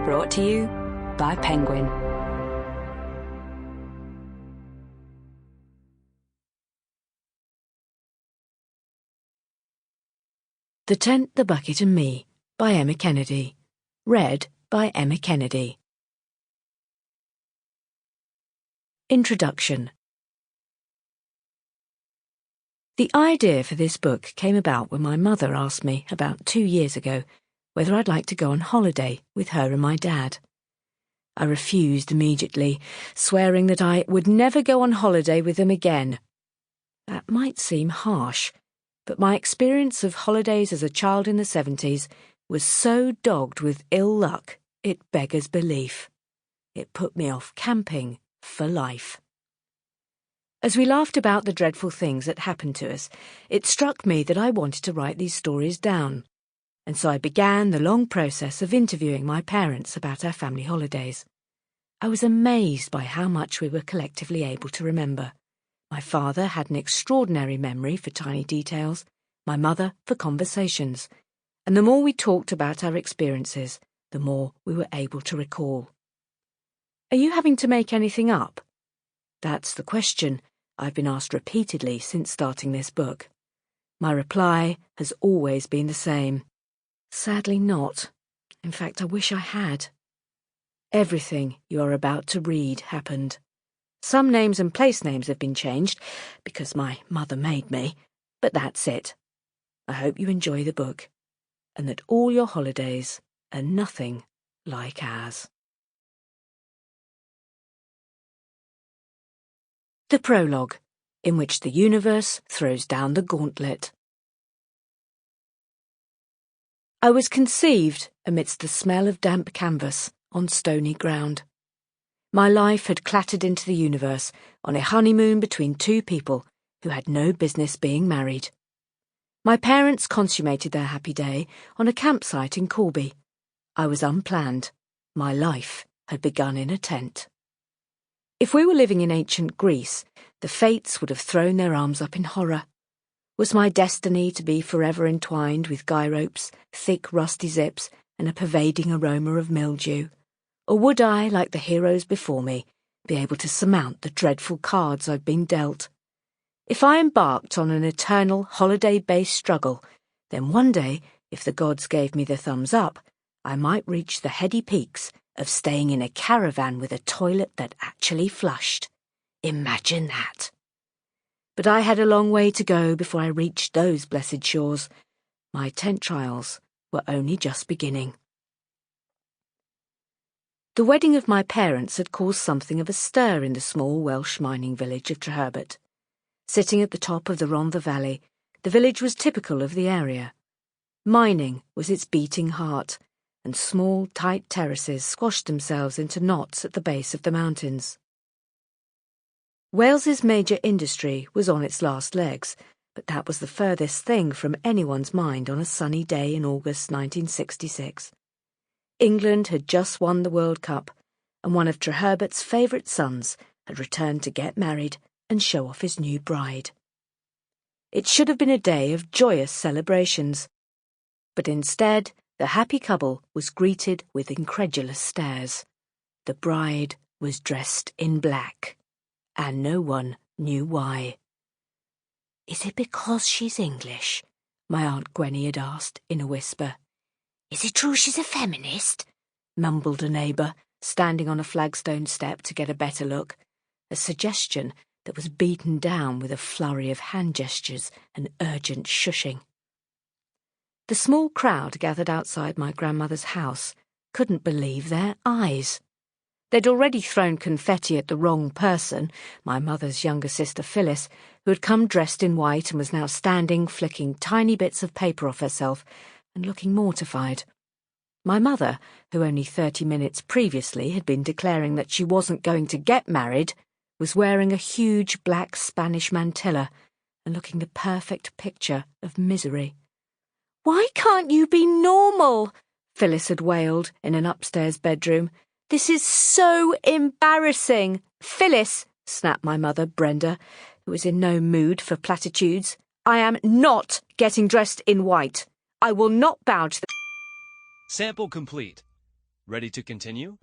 Brought to you by Penguin. The Tent, the Bucket and Me by Emma Kennedy. Read by Emma Kennedy. Introduction. The idea for this book came about when my mother asked me about 2 years ago whether I'd like to go on holiday with her and my dad. I refused immediately, swearing that I would never go on holiday with them again. That might seem harsh, but my experience of holidays as a child in the 70s was so dogged with ill luck it beggars belief. It put me off camping for life. As we laughed about the dreadful things that happened to us, it struck me that I wanted to write these stories down, and so I began the long process of interviewing my parents about our family holidays. I was amazed by how much we were collectively able to remember. My father had an extraordinary memory for tiny details, my mother for conversations, and the more we talked about our experiences, the more we were able to recall. Are you having to make anything up? That's the question I've been asked repeatedly since starting this book. My reply has always been the same. Sadly not. In fact, I wish I had. Everything you are about to read happened. Some names and place names have been changed, because my mother made me, but that's it. I hope you enjoy the book, and that all your holidays are nothing like ours. The prologue, in which the universe throws down the gauntlet. I was conceived amidst the smell of damp canvas on stony ground. My life had clattered into the universe on a honeymoon between two people who had no business being married. My parents consummated their happy day on a campsite in Corby. I was unplanned. My life had begun in a tent. If we were living in ancient Greece, the fates would have thrown their arms up in horror. Was my destiny to be forever entwined with guy ropes, thick rusty zips, and a pervading aroma of mildew? Or would I, like the heroes before me, be able to surmount the dreadful cards I'd been dealt? If I embarked on an eternal holiday-based struggle, then one day, if the gods gave me the thumbs up, I might reach the heady peaks of staying in a caravan with a toilet that actually flushed. Imagine that. But I had a long way to go before I reached those blessed shores. My tent trials were only just beginning. The wedding of my parents had caused something of a stir in the small Welsh mining village of Treherbert. Sitting at the top of the Rhondda Valley, the village was typical of the area. Mining was its beating heart, and small, tight terraces squashed themselves into knots at the base of the mountains. Wales's major industry was on its last legs, but that was the furthest thing from anyone's mind on a sunny day in August 1966. England had just won the World Cup, and one of Treherbert's favourite sons had returned to get married and show off his new bride. It should have been a day of joyous celebrations, but instead the happy couple was greeted with incredulous stares. The bride was dressed in black, and no one knew why. "Is it because she's English?" my Aunt Gwenny had asked in a whisper. "Is it true she's a feminist?" mumbled a neighbour, standing on a flagstone step to get a better look, a suggestion that was beaten down with a flurry of hand gestures and urgent shushing. The small crowd gathered outside my grandmother's house couldn't believe their eyes. They'd already thrown confetti at the wrong person, my mother's younger sister Phyllis, who had come dressed in white and was now standing flicking tiny bits of paper off herself and looking mortified. My mother, who only 30 minutes previously had been declaring that she wasn't going to get married, was wearing a huge black Spanish mantilla and looking the perfect picture of misery. "Why can't you be normal?" Phyllis had wailed in an upstairs bedroom. "This is so embarrassing." "Phyllis," snapped my mother, Brenda, who was in no mood for platitudes, "I am not getting dressed in white. I will not bow to the—" Sample complete. Ready to continue?